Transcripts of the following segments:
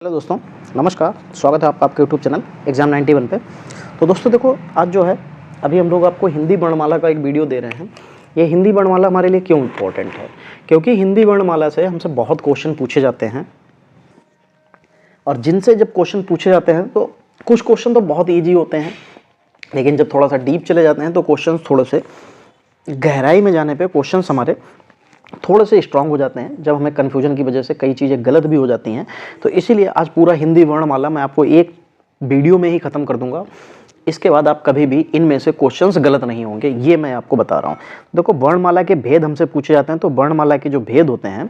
Hello दोस्तों, नमस्कार। स्वागत है आपका आपके यूट्यूब चैनल एग्जाम 91 पे। तो दोस्तों देखो, आज जो है अभी हम लोग आपको हिंदी वर्णमाला का एक वीडियो दे रहे हैं। ये हिंदी वर्णमाला हमारे लिए क्यों इम्पोर्टेंट है? क्योंकि हिंदी वर्णमाला से हमसे बहुत क्वेश्चन पूछे जाते हैं, और जिनसे जब क्वेश्चन पूछे जाते हैं तो कुछ क्वेश्चन तो बहुत ईजी होते हैं, लेकिन जब थोड़ा सा डीप चले जाते हैं तो क्वेश्चन थोड़े से गहराई में जाने पर क्वेश्चन हमारे थोड़े से स्ट्रांग हो जाते हैं। जब हमें कन्फ्यूजन की वजह से कई चीज़ें गलत भी हो जाती हैं, तो इसीलिए आज पूरा हिंदी वर्णमाला मैं आपको एक वीडियो में ही ख़त्म कर दूंगा। इसके बाद आप कभी भी इनमें से क्वेश्चंस गलत नहीं होंगे, ये मैं आपको बता रहा हूँ। देखो, वर्णमाला के भेद हमसे पूछे जाते हैं, तो वर्णमाला के जो भेद होते हैं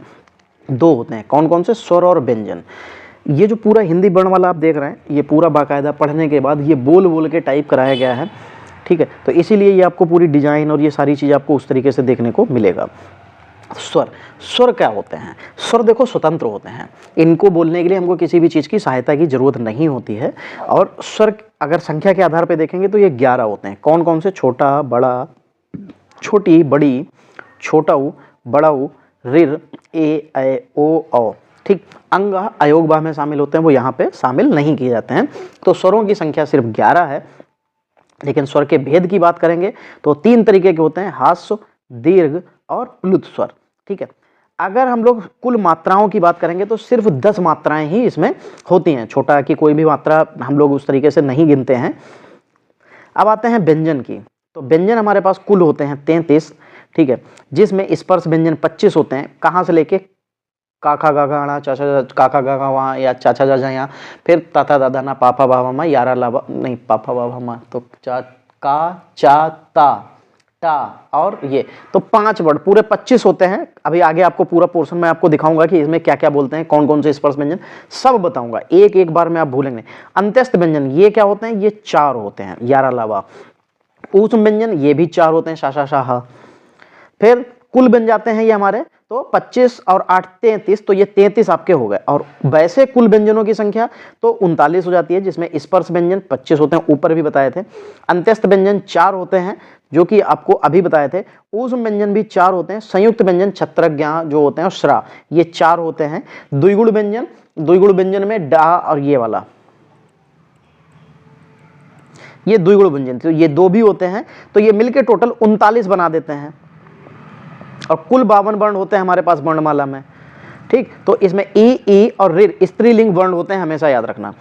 दो होते हैं। कौन कौन से? स्वर और व्यंजन। ये जो पूरा हिंदी वर्णमाला आप देख रहे हैं, ये पूरा बाकायदा पढ़ने के बाद ये बोल बोल के टाइप कराया गया है, ठीक है। तो इसीलिए ये आपको पूरी डिज़ाइन और ये सारी चीज़ आपको उस तरीके से देखने को मिलेगा। स्वर क्या होते हैं? स्वर देखो स्वतंत्र होते हैं, इनको बोलने के लिए हमको किसी भी चीज़ की सहायता की जरूरत नहीं होती है। और स्वर अगर संख्या के आधार पर देखेंगे तो ये 11 होते हैं। कौन कौन से? छोटा, बड़ा, छोटी, बड़ी, छोटा ऊ, बड़ा ऊ, ऋ, ए, ऐ, ओ, औ, ठीक। अंग अयोग बाह में शामिल होते हैं, वो यहाँ पे शामिल नहीं किए जाते हैं। तो स्वरों की संख्या सिर्फ 11 है। लेकिन स्वर के भेद की बात करेंगे तो 3 तरीके के होते हैं: ह्रास्व, दीर्घ और प्लुत स्वर, ठीक है। अगर हम लोग कुल मात्राओं की बात करेंगे तो सिर्फ 10 मात्राएं ही इसमें होती हैं। छोटा की कोई भी मात्रा हम लोग उस तरीके से नहीं गिनते हैं। अब आते हैं व्यंजन की। तो व्यंजन हमारे पास कुल होते हैं 33, ठीक है, जिसमें स्पर्श व्यंजन 25 होते हैं। कहाँ से लेके? काका गागा अणा, चाचा काका गागा वहाँ, या चाचा जाजा यहाँ, फिर ताता दादा ना, पापा बाबा माँ, यारा लाबा नहीं, पापा बाबा माँ, तो का चा ता टा और ये, तो 5 वर्ड पूरे 25 होते हैं। अभी आगे आपको पूरा पोर्शन मैं आपको दिखाऊंगा कि इसमें क्या क्या बोलते हैं, कौन कौन से स्पर्श व्यंजन, सब बताऊंगा एक एक बार में, आप भूलेंगे। अंत्यस्थ व्यंजन ये क्या होते हैं? ये 4 होते हैं, यारा लावा। ऊष्म व्यंजन ये भी 4 होते हैं, शा शा शाह। फिर कुल बन जाते हैं ये हमारे, तो 25 और 8 33, तो ये 33 आपके हो गए। और वैसे कुल व्यंजनों की संख्या तो 39 हो जाती है, जिसमें स्पर्श व्यंजन 25 होते हैं, ऊपर भी बताए थे। अंत्यस्थ व्यंजन 4 होते हैं, जो कि आपको अभी बताए थे। ऊष्म व्यंजन भी 4 होते हैं। संयुक्त व्यंजन छत्रज्ञा जो होते हैं, श्रा, ये 4 होते हैं। द्विगुण व्यंजन में डा और ये वाला, ये द्विगुण व्यंजन, तो ये 2 भी होते हैं। तो ये मिलके टोटल 39 बना देते हैं। और कुल 52 वर्ण होते हैं हमारे पास वर्णमाला में, ठीक। तो इसमें ई और ऋ स्त्रीलिंग वर्ण होते हैं, हमेशा याद रखना।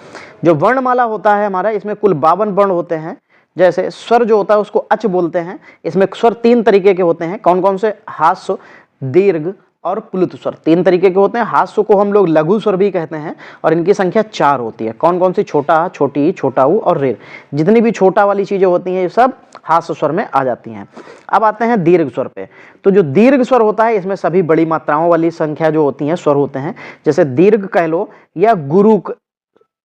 जो वर्णमाला होता है हमारा, इसमें कुल 52 वर्ण होते हैं। जैसे स्वर जो होता है उसको अच बोलते हैं। इसमें स्वर 3 तरीके के होते हैं। कौन कौन से? ह्रास्व, दीर्घ और प्लुत स्वर 3 तरीके के होते हैं। ह्रास्व को हम लोग लघु स्वर भी कहते हैं, और इनकी संख्या 4 होती है। कौन कौन सी? छोटा, छोटी, छोटा ऊ और ऋ। जितनी भी छोटा वाली चीजें होती हैं ये सब ह्रास्व स्वर में आ जाती हैं। अब आते हैं दीर्घ स्वर पे। तो जो दीर्घ स्वर होता है, इसमें सभी बड़ी मात्राओं वाली संख्या जो होती हैं स्वर होते हैं। जैसे दीर्घ कह लो, या गुरु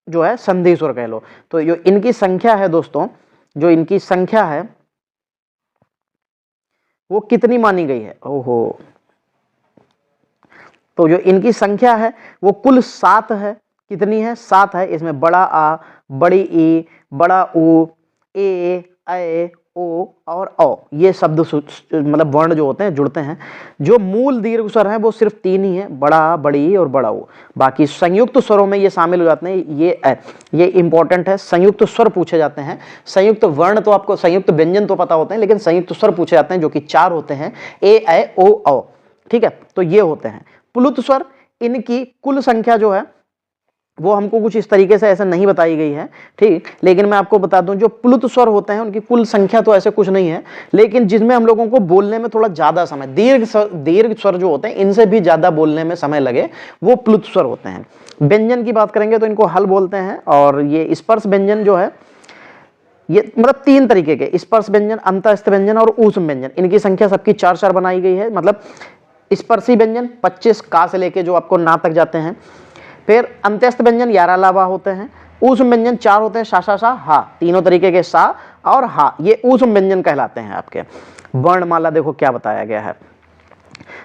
जो है संधि स्वर कह लो। तो जो इनकी संख्या है दोस्तों, जो इनकी संख्या है वो कितनी मानी गई है? ओहो, तो जो इनकी संख्या है वो कुल 7 है। कितनी है? 7 है। इसमें बड़ा आ, बड़ी ई, बड़ा ऊ, ए, ऐ, ओ और औ, ये शब्द मतलब वर्ण जो होते हैं जुड़ते हैं। जो मूल दीर्घ स्वर हैं वो सिर्फ 3 ही है, बड़ा, बड़ी और बड़ा ऊ। बाकी संयुक्त स्वरों में ये शामिल हो जाते हैं। ये इंपॉर्टेंट है, संयुक्त स्वर पूछे जाते हैं। संयुक्त वर्ण तो आपको, संयुक्त व्यंजन तो पता होते हैं, लेकिन संयुक्त स्वर पूछे जाते हैं, जो कि 4 होते हैं: ए, ऐ, ओ, औ, ठीक है। तो ये होते हैं प्लुत स्वर। इनकी कुल संख्या जो है वो हमको कुछ इस तरीके से ऐसे नहीं बताई गई है, ठीक। लेकिन मैं आपको बता दूं, जो प्लुत स्वर होते हैं उनकी कुल संख्या तो ऐसे कुछ नहीं है, लेकिन जिसमें हम लोगों को बोलने में थोड़ा ज्यादा समय, दीर्घ स्वर जो होते हैं इनसे भी ज्यादा बोलने में समय लगे, वो प्लुत स्वर होते हैं। व्यंजन की बात करेंगे तो इनको हल बोलते हैं। और ये स्पर्श व्यंजन जो है, ये मतलब 3 तरीके के स्पर्श व्यंजन, अंतस्थ व्यंजन और ऊष्म व्यंजन। इनकी संख्या सबकी 4-4 बनाई गई है। मतलब स्पर्शी व्यंजन 25 का से लेके जो आपको ना तक जाते हैं। फिर अंत्यस्थ व्यंजन 11 लावा होते हैं। ऊष्म व्यंजन 4 होते हैं, शा शा शा हा, तीनों तरीके के सा और हा, ये ऊष्म व्यंजन कहलाते हैं आपके। वर्णमाला देखो क्या बताया गया है।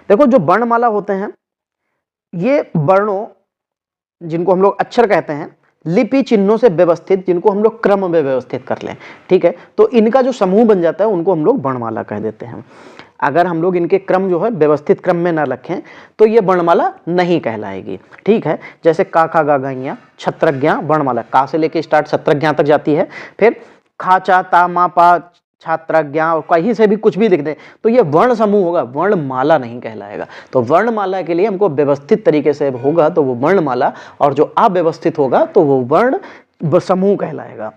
देखो, जो वर्णमाला होते हैं ये वर्णों, जिनको हम लोग अक्षर कहते हैं, लिपि चिन्हों से व्यवस्थित, जिनको हम लोग क्रम में व्यवस्थित कर लें, ठीक है। तो इनका जो समूह बन जाता है उनको हम लोग वर्णमाला कह देते हैं। अगर हम लोग इनके क्रम जो है व्यवस्थित क्रम में ना रखें तो ये वर्णमाला नहीं कहलाएगी। ठीक है, जैसे का खा गा गैया छत्रज्ञा वर्णमाला, का से लेके स्टार्ट छत्रज्ञा तक जाती है। फिर खा चा ता मा पा छात्रज्ञा और कहीं से भी कुछ भी लिख दें तो ये वर्ण समूह होगा, वर्णमाला नहीं कहलाएगा। तो वर्णमाला के लिए हमको व्यवस्थित तरीके से होगा तो वो वर्णमाला, और जो अव्यवस्थित होगा तो वो वर्ण समूह कहलाएगा।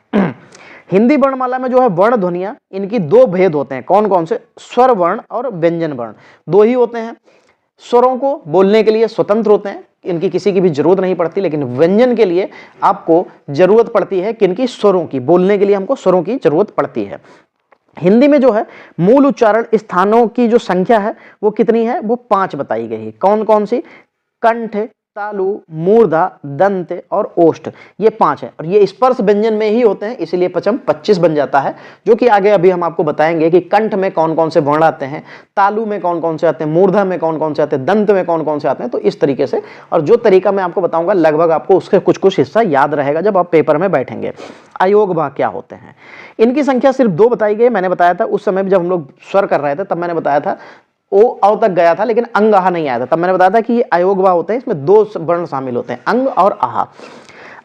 हिंदी वर्णमाला में जो है वर्ण ध्वनियां, इनकी दो भेद होते हैं। कौन कौन से? स्वर वर्ण और व्यंजन वर्ण, दो ही होते हैं। स्वरों को बोलने के लिए स्वतंत्र होते हैं, इनकी किसी की भी जरूरत नहीं पड़ती, लेकिन व्यंजन के लिए आपको जरूरत पड़ती है किनकी? स्वरों की। बोलने के लिए हमको स्वरों की जरूरत पड़ती है। हिंदी में जो है मूल उच्चारण स्थानों की जो संख्या है वो कितनी है? वो 5 बताई गई है। कौन कौन सी? कंठ, तालु, मूर्धा, दंत और ओष्ठ, ये 5 है। और ये स्पर्श व्यंजन में ही होते हैं, इसलिए पचम 25 बन जाता है, जो कि आगे अभी हम आपको बताएंगे कि कंठ में कौन कौन से वर्ण आते हैं, तालु में कौन कौन से आते हैं, मूर्धा में कौन कौन से आते हैं, दंत में कौन कौन से आते हैं। तो इस तरीके से, और जो तरीका मैं आपको बताऊंगा लगभग आपको उसके कुछ कुछ हिस्सा याद रहेगा जब आप पेपर में बैठेंगे। अयोग भाग क्या होते हैं? इनकी संख्या सिर्फ 2 बताई गई। मैंने बताया था उस समय जब हम लोग स्वर कर रहे थे तब मैंने बताया था ओ अव तक गया था लेकिन अंग आहा नहीं आया था। तब मैंने बताया था कि ये अयोगवा होते हैं, इसमें 2 वर्ण शामिल होते हैं, अंग और आहा।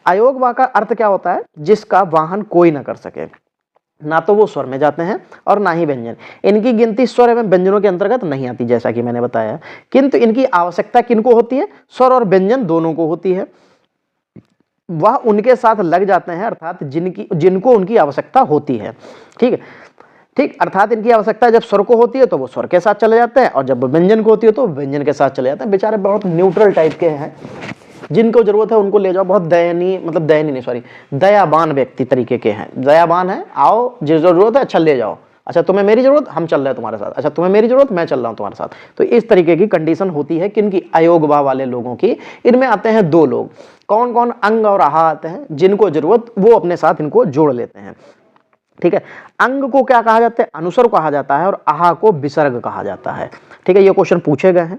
अयोगवा का अर्थ क्या होता है? जिसका वाहन कोई ना कर सके, ना तो वो स्वर में जाते हैं और ना ही व्यंजन। इनकी गिनती स्वर एवं व्यंजनों के अंतर्गत नहीं आती, जैसा कि मैंने बताया, किंतु इनकी आवश्यकता किनको होती है? स्वर और व्यंजन दोनों को होती है। वह उनके साथ लग जाते हैं, अर्थात जिनको उनकी आवश्यकता होती है। ठीक है, ठीक, अर्थात इनकी आवश्यकता जब स्वर को होती है तो वो स्वर के साथ चले जाते हैं, और जब व्यंजन को होती है तो व्यंजन के साथ चले जाते हैं। बेचारे बहुत न्यूट्रल टाइप के हैं, जिनको जरूरत है उनको ले जाओ। बहुत दयनीय, मतलब दयनीय नहीं, सॉरी, दयावान व्यक्ति तरीके के हैं। दयावान है, आओ, जिस जरूरत है अच्छा ले जाओ, अच्छा तुम्हें मेरी जरूरत, हम चल रहे हैं तुम्हारे साथ, अच्छा तुम्हें मेरी जरूरत, मैं चल रहा हूं तुम्हारे साथ। तो इस तरीके की कंडीशन होती है किनकी? अयोगवा वाले लोगों की। इनमें आते हैं 2 लोग, कौन कौन? अंग और आहा आते हैं, जिनको जरूरत वो अपने साथ इनको जोड़ लेते हैं। ठीक है, अंग को क्या कहा जाता है? अनुस्वर कहा जाता है, और आहा को विसर्ग कहा जाता है। ठीक है, ये क्वेश्चन पूछे गए हैं।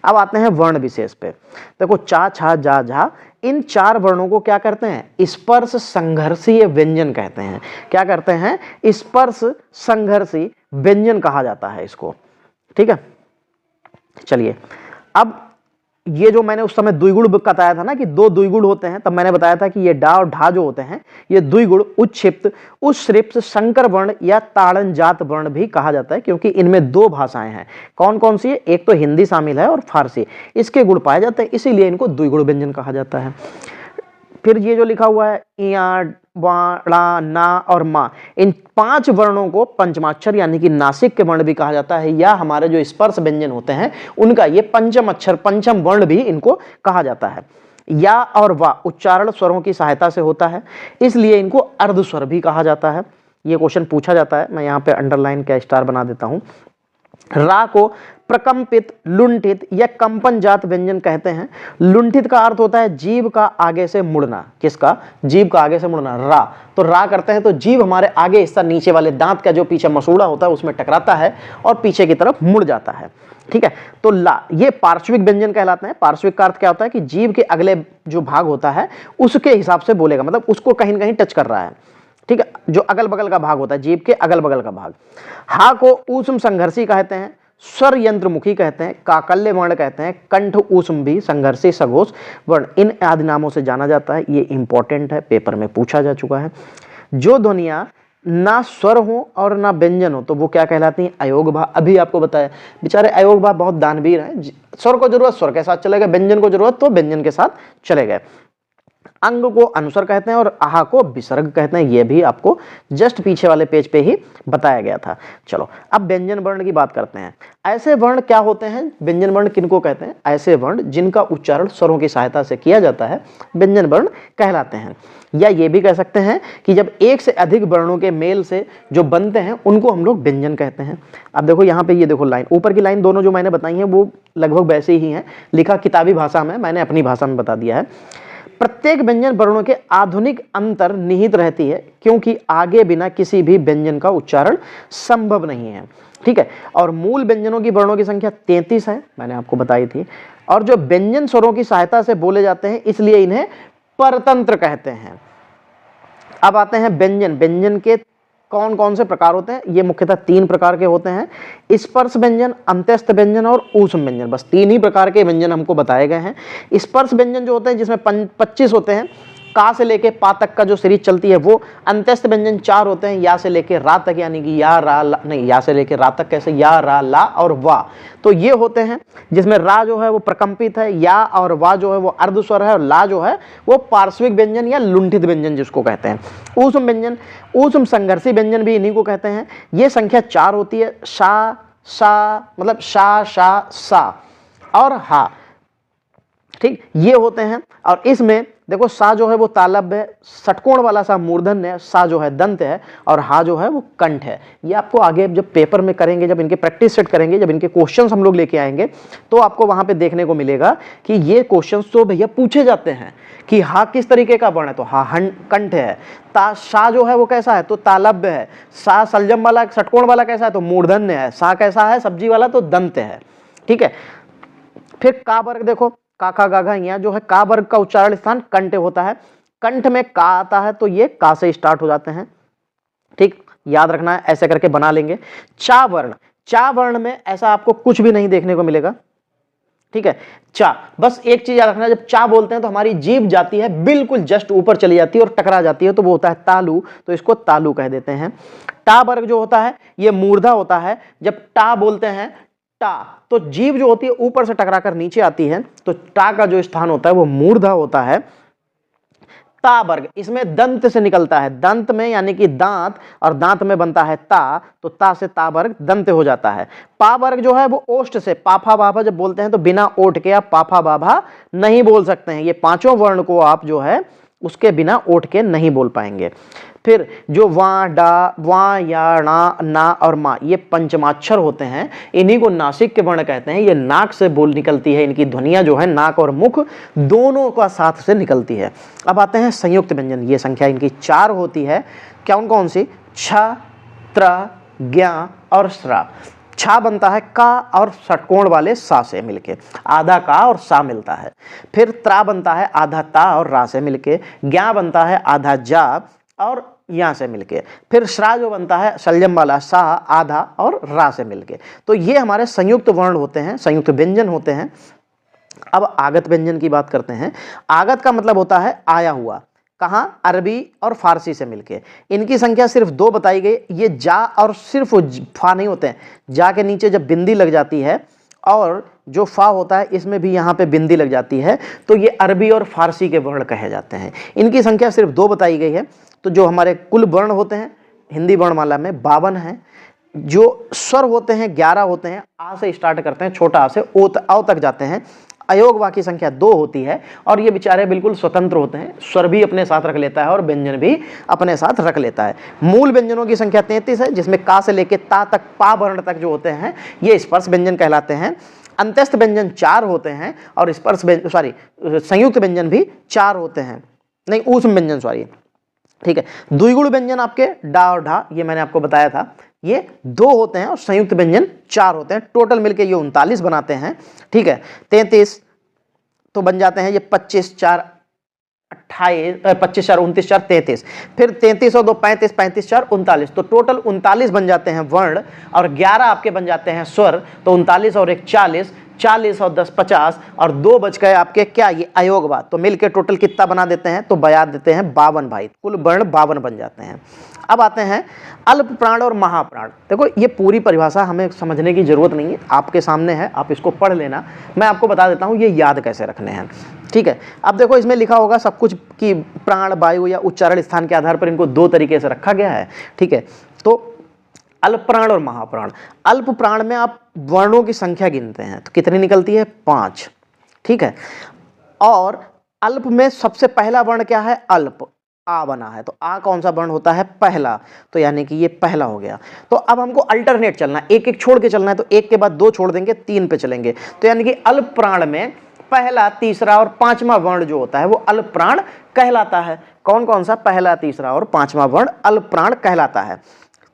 अब आते हैं वर्ण विशेष पे। देखो चा छा जा झा, इन 4 वर्णों को क्या करते हैं? स्पर्श संघर्षीय व्यंजन कहते हैं। क्या करते हैं? स्पर्श संघर्षी व्यंजन कहा जाता है इसको। ठीक है, चलिए, अब ये जो मैंने उस समय द्विगुण बताया था ना कि 2 द्विगुण होते हैं, तब मैंने बताया था कि ये डा और ढा जो होते हैं ये द्विगुण उच्छिप्त, उच्छ्रिप्त, संकर वर्ण या ताड़न जात वर्ण भी कहा जाता है, क्योंकि इनमें 2 भाषाएं हैं। कौन कौन सी है? एक तो हिंदी शामिल है और फारसी, इसके गुण पाए जाते हैं, इसीलिए इनको द्विगुण व्यंजन कहा जाता है। फिर ये जो लिखा हुआ है इया, वा, ड़ा, ना और मा, इन 5 वर्णों को पंचमाक्षर यानी कि नासिक के वर्ण भी कहा जाता है, या हमारे जो स्पर्श व्यंजन होते हैं उनका ये पंचम अक्षर, पंचम वर्ण भी इनको कहा जाता है। या और वा उच्चारण स्वरों की सहायता से होता है, इसलिए इनको अर्ध स्वर भी कहा जाता है। ये क्वेश्चन पूछा जाता है, मैं यहाँ पे अंडरलाइन का स्टार बना देता हूँ। रा को प्रकंपित, लुंठित या कंपन जात व्यंजन कहते हैं। लुंठित का अर्थ होता है जीभ का आगे से मुड़ना। किसका? जीभ का आगे से मुड़ना, रा। तो रा करते हैं तो जीभ हमारे आगे हिस्सा, नीचे वाले दांत का जो पीछे मसूड़ा होता है उसमें टकराता है और पीछे की तरफ मुड़ जाता है। ठीक है, तो ला, ये पार्श्विक व्यंजन कहलाते हैं। पार्श्विक का अर्थ क्या होता है कि जीभ के अगले जो भाग होता है उसके हिसाब से बोलेगा, मतलब उसको कहीं न कहीं टच कर रहा है। ठीक है, जो अगल बगल का भाग होता है, जीभ के अगल बगल का भाग। हा को ऊष्म संघर्षी कहते हैं, स्वर यंत्रमुखी कहते हैं, काकल्य वर्ण कहते हैं, कंठ ऊष्म भी, संघर्षी, सघोष वर्ण, इन आदि नामों से जाना जाता है। ये इंपॉर्टेंट है, पेपर में पूछा जा चुका है। जो ध्वनियां ना स्वर हो और ना व्यंजन हो तो वो क्या कहलाती हैं? अयोगभा। अभी आपको बताया, बेचारे अयोगभा बहुत दानवीर हैं, स्वर को जरूरत स्वर के साथ चले गए, व्यंजन को जरूरत तो व्यंजन के साथ चले गए। अंग को अनुस्वर कहते हैं और आहा को विसर्ग कहते हैं, यह भी आपको जस्ट पीछे वाले पेज पे ही बताया गया था। चलो अब व्यंजन वर्ण की बात करते हैं। ऐसे वर्ण क्या होते हैं? व्यंजन वर्ण किनको कहते हैं? ऐसे वर्ण जिनका उच्चारण स्वरों की सहायता से किया जाता है व्यंजन वर्ण कहलाते हैं। या ये भी कह सकते हैं कि जब एक से अधिक वर्णों के मेल से जो बनते हैं उनको हम लोग व्यंजन कहते हैं। अब देखो यहाँ पे, ये देखो लाइन, ऊपर की लाइन दोनों जो मैंने बताई हैं वो लगभग वैसे ही हैं, लिखा किताबी भाषा में, मैंने अपनी भाषा में बता दिया है। प्रत्येक व्यंजन वर्णों के आधुनिक अंतर निहित रहती है, क्योंकि आगे बिना किसी भी व्यंजन का उच्चारण संभव नहीं है। ठीक है, और मूल व्यंजनों की वर्णों की संख्या 33 है, मैंने आपको बताई थी। और जो व्यंजन स्वरों की सहायता से बोले जाते हैं इसलिए इन्हें परतंत्र कहते हैं। अब आते हैं व्यंजन। व्यंजन के कौन कौन से प्रकार होते हैं? ये मुख्यतः 3 प्रकार के होते हैं, स्पर्श व्यंजन, अंत्यस्थ व्यंजन और ऊष्म व्यंजन। बस 3 ही प्रकार के व्यंजन हमको बताए गए हैं। स्पर्श व्यंजन जो होते हैं जिसमें 25 होते हैं, का से लेके पा तक का जो सीरीज चलती है वो। अंत्यस्थ व्यंजन 4 होते हैं, या से लेके रा तक, यानी कि या रा ला, नहीं या से लेके रा तक कैसे, या रा ला और वा। तो ये होते हैं जिसमें रा जो है वो प्रकंपित है, या और वा जो है वो अर्धस्वर है, और ला जो है वो पार्श्विक व्यंजन या लुंठित व्यंजन जिसको कहते हैं। ऊष्म व्यंजन, ऊष्म संघर्षी व्यंजन भी इन्हीं को कहते हैं। ये संख्या 4 होती है, शा, सा मतलब शा, शा, सा और हा, ठीक, ये होते हैं। और इसमें देखो सा जो है वो तालब है, षटकोण वाला सा मूर्धन है, सा जो है दंत है, और हा जो है वो कंठ है। ये आपको आगे जब पेपर में करेंगे, जब इनके प्रैक्टिस सेट करेंगे, जब इनके क्वेश्चंस हम लोग लेके आएंगे, तो आपको वहां पे देखने को मिलेगा कि ये क्वेश्चंस तो भैया पूछे जाते हैं कि हा किस तरीके का वर्ण है, तो हा कंठ है। ता सा जो है वो कैसा है, तो तालब्य है। सा सलजम वाला षटकोण वाला कैसा है, तो मूर्धन्य है। सा कैसा है, सब्जी वाला, तो दंत है, ठीक है। फिर का वर्ग देखो, का खा गा घा, यहाँ जो है का वर्ग का उच्चारण स्थान कंठ होता है। कंठ में का आता है तो ये का से स्टार्ट हो जाते हैं, ठीक, याद रखना है, ऐसे करके बना लेंगे। चा वर्ण, चा वर्ण में ऐसा आपको कुछ भी नहीं देखने को मिलेगा, ठीक है। चा, बस एक चीज याद रखना, जब चा बोलते हैं तो हमारी जीभ जाती है बिल्कुल जस्ट ऊपर चली जाती है और टकरा जाती है, तो वो होता है तालु, तो इसको तालु कह देते हैं। टा वर्ग जो होता है ये मूर्धा होता है। जब टा बोलते हैं, टा, तो जीभ जो होती है ऊपर से टकराकर नीचे आती है, तो टा का जो स्थान होता है वो मूर्धा होता है। ता वर्ग, इसमें दंत से निकलता है, दंत में यानी कि दांत, और दांत में बनता है ता, तो ता से ता वर्ग दंत हो जाता है। पा वर्ग जो है वो ओष्ठ से, पाफा बाभा जब बोलते हैं तो बिना ओठ के आप पाफा बाभा नहीं बोल सकते हैं। ये पांचों वर्ण को आप जो है उसके बिना ओठ के नहीं बोल पाएंगे। फिर जो वा, डा, वा, या, ना, ना और मा, ये पंचमाक्षर होते हैं, इन्हीं को नासिक के वर्ण कहते हैं। ये नाक से बोल निकलती है, इनकी ध्वनियां जो है नाक और मुख दोनों का साथ से निकलती है। अब आते हैं संयुक्त व्यंजन, ये संख्या इनकी 4 होती है। कौन कौन सी? छ, त्र, ज्ञा और श्रा। छा बनता है का और षटकोण वाले सा से मिलके, आधा का और सा मिलता है। फिर त्रा बनता है आधा ता और रा से मिलके। ज्ञा बनता है आधा जा और यहाँ से मिलके। फिर श्रा जो बनता है शलजम वाला सा, आधा और रा से मिलके। तो ये हमारे संयुक्त वर्ण होते हैं, संयुक्त व्यंजन होते हैं। अब आगत व्यंजन की बात करते हैं। आगत का मतलब होता है आया हुआ, कहाँ? अरबी और फारसी से मिलके। इनकी संख्या सिर्फ 2 बताई गई। ये जा और सिर्फ फा नहीं होते हैं, जा के नीचे जब बिंदी लग जाती है और जो फा होता है इसमें भी यहाँ पे बिंदी लग जाती है, तो ये अरबी और फारसी के वर्ण कहे जाते हैं। इनकी संख्या सिर्फ 2 बताई गई है। तो जो हमारे कुल वर्ण होते हैं हिंदी वर्णमाला में 52 हैं। जो स्वर होते हैं 11 होते हैं, आ से स्टार्ट करते हैं, छोटा आ से औ तक जाते हैं। अयोग वा की संख्या 2 होती है, और ये बेचारे बिल्कुल स्वतंत्र होते हैं, स्वर भी अपने साथ रख लेता है और व्यंजन भी अपने साथ रख लेता है। मूल व्यंजनों की संख्या 33 है, जिसमें का से लेके ता तक, पा वर्ण तक जो होते हैं ये स्पर्श व्यंजन कहलाते हैं। अंत्यस्थ व्यंजन 4 होते हैं, और स्पर्श संयुक्त व्यंजन भी 4 होते हैं, नहीं ऊष्म व्यंजन सॉरी, ठीक है। द्विगुण व्यंजन आपके डा और ढा, ये मैंने आपको बताया था, ये 2 होते हैं और संयुक्त व्यंजन 4 होते हैं। टोटल मिलके ये 39 बनाते हैं, ठीक है। 33 तो बन जाते हैं ये 25 4 28, 25 4 29 4 33, फिर 33 और 2 35, 35 4 39, तो टोटल 39 बन जाते हैं वर्ण, और 11 आपके बन जाते हैं स्वर। तो 39 और 1 40, 40 और 10 50, और 2 बच गए आपके क्या? ये अयोगवा। तो मिलके टोटल कितना बना देते हैं? तो बया देते हैं 52 भाई, कुल वर्ण 52 बन जाते हैं। अब आते हैं अल्प प्राण और महाप्राण। देखो ये पूरी परिभाषा हमें समझने की जरूरत नहीं है, आपके सामने है, आप इसको पढ़ लेना। मैं आपको बता देता हूँ ये याद कैसे रखने हैं, ठीक है। अब देखो इसमें लिखा होगा सब कुछ कि प्राण, वायु या उच्चारण स्थान के आधार पर इनको 2 तरीके से रखा गया है, ठीक है। तो अल्प प्राण और महाप्राण। अल्प प्राण में आप वर्णों की संख्या गिनते हैं तो कितनी निकलती है? 5, ठीक है। और अल्प में सबसे पहला वर्ण क्या है? अल्प, आ बना है, तो आ कौन सा वर्ण होता है? पहला, तो यानी कि ये पहला हो गया। तो अब हमको अल्टरनेट चलना है, एक एक छोड़ के चलना है, तो एक के बाद 2 छोड़ देंगे, 3 पे चलेंगे। तो यानी कि अल्प प्राण में पहला, तीसरा और 5वां वर्ण जो होता है वो अल्प प्राण कहलाता है। कौन कौन सा? पहला, तीसरा और 5वां वर्ण अल्प प्राण कहलाता है।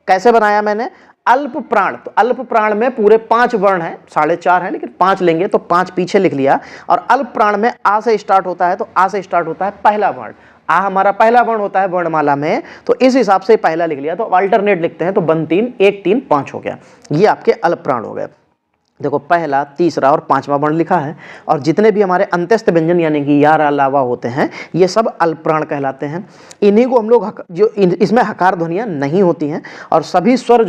कैसे बनाया मैंने? अल्प प्राण, तो अल्प प्राण में पूरे 5 वर्ण हैं, 4.5 हैं, लेकिन 5 लेंगे तो 5 पीछे लिख लिया। और अल्प प्राण में आ से स्टार्ट होता है, तो आ से स्टार्ट होता है पहला वर्ण। आ हमारा पहला वर्ण होता है वर्णमाला में, तो इस हिसाब से पहला लिख लिया, तो अल्टरनेट लिखते हैं, तो 1 3 1 3 5 हो गया। ये आपके अल्प प्राण हो गए। देखो पहला, तीसरा और पांचवा वर्ण लिखा है, और जितने भी हमारे अंत्यस्थ व्यंजन यानी कि या रा लावा होते हैं ये सब अल्प प्राण कहलाते हैं। इन्हीं को हम लोग इसमें हकार ध्वनियां नहीं होती हैं, और सभी स्वर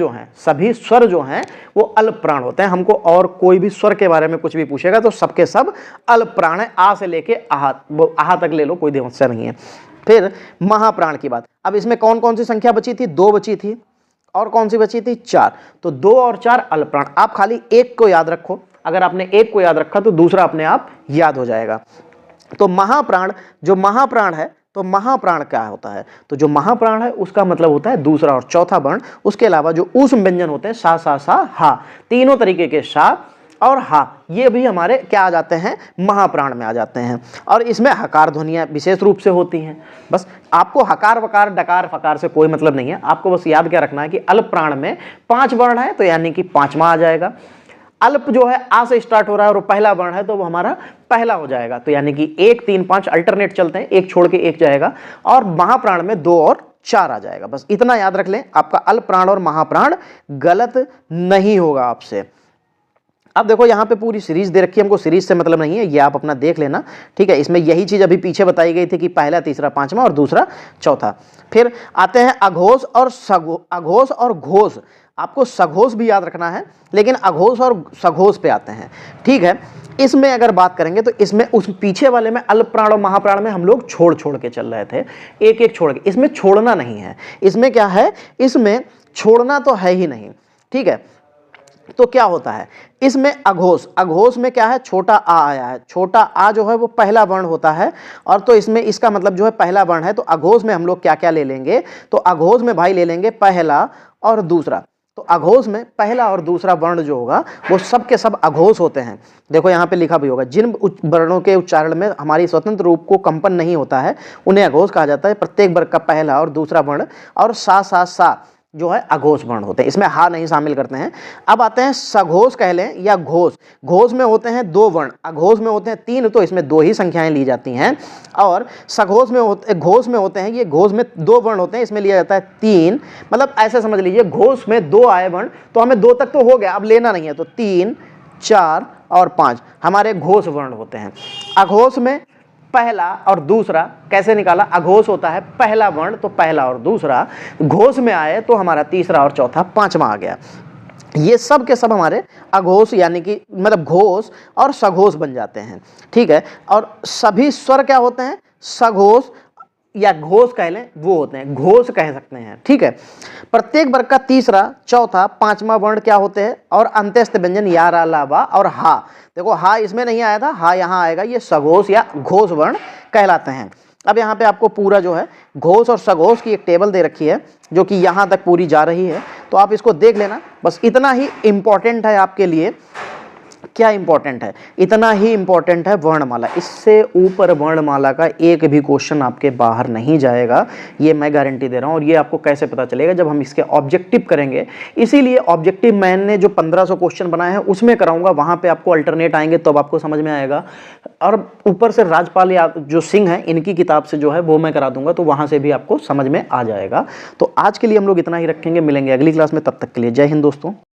जो हैं वो अल्प प्राण होते हैं। हमको और कोई भी स्वर के बारे में कुछ भी पूछेगा तो सबके सब अल्प प्राण है, आ से लेके आहा तक ले लो, कोई समस्या नहीं है। फिर महाप्राण की बात, अब इसमें कौन कौन सी संख्या बची थी? 2 बची थी, और कौन सी बची थी? 4। तो 2 और 4 अल्प प्राण। आप खाली एक को याद रखो, अगर आपने एक को याद रखा तो दूसरा अपने आप याद हो जाएगा। तो महाप्राण, जो महाप्राण है, तो महाप्राण क्या होता है? तो जो महाप्राण है उसका मतलब होता है दूसरा और चौथा वर्ण। उसके अलावा जो ऊष्म व्यंजन होते हैं, सा सा सा हा, तीनों तरीके के सा और हा, ये भी हमारे क्या आ जाते हैं? महाप्राण में आ जाते हैं। और इसमें हकार ध्वनियां विशेष रूप से होती हैं। बस आपको हकार वकार डकार फकार से कोई मतलब नहीं है, आपको बस याद क्या रखना है कि अल्प प्राण में 5 वर्ण है, तो यानी कि 5वां आ जाएगा। अल्प जो है आ से स्टार्ट हो रहा है और पहला वर्ण है, तो वो हमारा पहला हो जाएगा, तो यानी कि 1 3 5 अल्टरनेट चलते हैं, एक छोड़ के एक जाएगा, और महाप्राण में 2 और 4 आ जाएगा। बस इतना याद रख लें, आपका अल्प प्राण और महाप्राण गलत नहीं होगा आपसे। अब देखो यहाँ पे पूरी सीरीज दे रखी है, हमको सीरीज से मतलब नहीं है, ये आप अपना देख लेना, ठीक है। इसमें यही चीज अभी पीछे बताई गई थी कि पहला, तीसरा, पांचवा और दूसरा, चौथा। फिर आते हैं अघोष और अघोष और घोष। आपको सघोष भी याद रखना है, लेकिन अघोष और सघोष पे आते हैं, ठीक है। इसमें अगर बात करेंगे तो इसमें उस पीछे वाले में अल्प प्राण और महाप्राण में हम लोग छोड़ के चल रहे थे, एक एक छोड़ के। इसमें छोड़ना नहीं है, इसमें क्या है? इसमें छोड़ना तो है ही नहीं, ठीक है। तो क्या होता है इसमें? अघोष में क्या है? छोटा आ आया है, छोटा आ जो है वो पहला वर्ण होता है, और तो इसमें इसका मतलब जो है पहला वर्ण है, तो अघोष में हम लोग क्या क्या ले लेंगे? तो अघोष में भाई ले लेंगे पहला और दूसरा। तो अघोष में पहला और दूसरा वर्ण जो होगा वो सब के सब अघोष होते हैं। देखो यहाँ पे लिखा भी होगा, जिन वर्णों के उच्चारण में हमारी स्वतंत्र रूप को कंपन नहीं होता है उन्हें अघोष कहा जाता है। प्रत्येक वर्ग का पहला और दूसरा वर्ण और सा जो है अघोष वर्ण होते हैं, इसमें हा नहीं शामिल करते हैं। अब आते हैं सघोष कह लें या घोष। घोष में होते हैं 2 वर्ण, अघोष में होते हैं 3, तो इसमें 2 ही संख्याएं ली जाती हैं। और सघोष में घोष में होते हैं, ये घोष में 2 वर्ण होते हैं, इसमें लिया जाता है 3। मतलब ऐसे समझ लीजिए, घोष में 2 आए वर्ण, तो हमें 2 तक तो हो गया, अब लेना नहीं है, तो 3 4 और 5 हमारे घोष वर्ण होते हैं। अघोष में पहला और दूसरा कैसे निकाला? अघोष होता है पहला वर्ण, तो पहला और दूसरा। घोष में आए तो हमारा तीसरा और चौथा, 5वां आ गया। ये सब के सब हमारे अघोष यानी कि मतलब घोष और सघोष बन जाते हैं, ठीक है। और सभी स्वर क्या होते हैं? सघोष या घोष कह लें, वो होते हैं, घोष कह सकते हैं, ठीक है। प्रत्येक वर्ग का तीसरा, चौथा, 5वां वर्ण क्या होते हैं? और अंत्यस्थ व्यंजन या रा लावा और हा। देखो हा इसमें नहीं आया था, हा यहाँ आएगा, ये सघोष या घोष वर्ण कहलाते हैं। अब यहाँ पे आपको पूरा जो है घोष और सघोष की एक टेबल दे रखी है जो कि यहाँ तक पूरी जा रही है, तो आप इसको देख लेना। बस इतना ही इम्पोर्टेंट है आपके लिए। क्या इंपॉर्टेंट है? इतना ही इंपॉर्टेंट है वर्णमाला। इससे ऊपर वर्णमाला का एक भी क्वेश्चन आपके बाहर नहीं जाएगा, ये मैं गारंटी दे रहा हूँ। और ये आपको कैसे पता चलेगा? जब हम इसके ऑब्जेक्टिव करेंगे। इसीलिए ऑब्जेक्टिव मैंने जो 1500 क्वेश्चन बनाए हैं उसमें कराऊंगा, वहां पे आपको अल्टरनेट आएंगे तब आपको समझ में आएगा। और ऊपर से राजपाल जो सिंह है इनकी किताब से जो है वो मैं करा दूंगा, तो वहां से भी आपको समझ में आ जाएगा। तो आज के लिए हम लोग इतना ही रखेंगे, मिलेंगे अगली क्लास में, तब तक के लिए जय हिंद दोस्तों।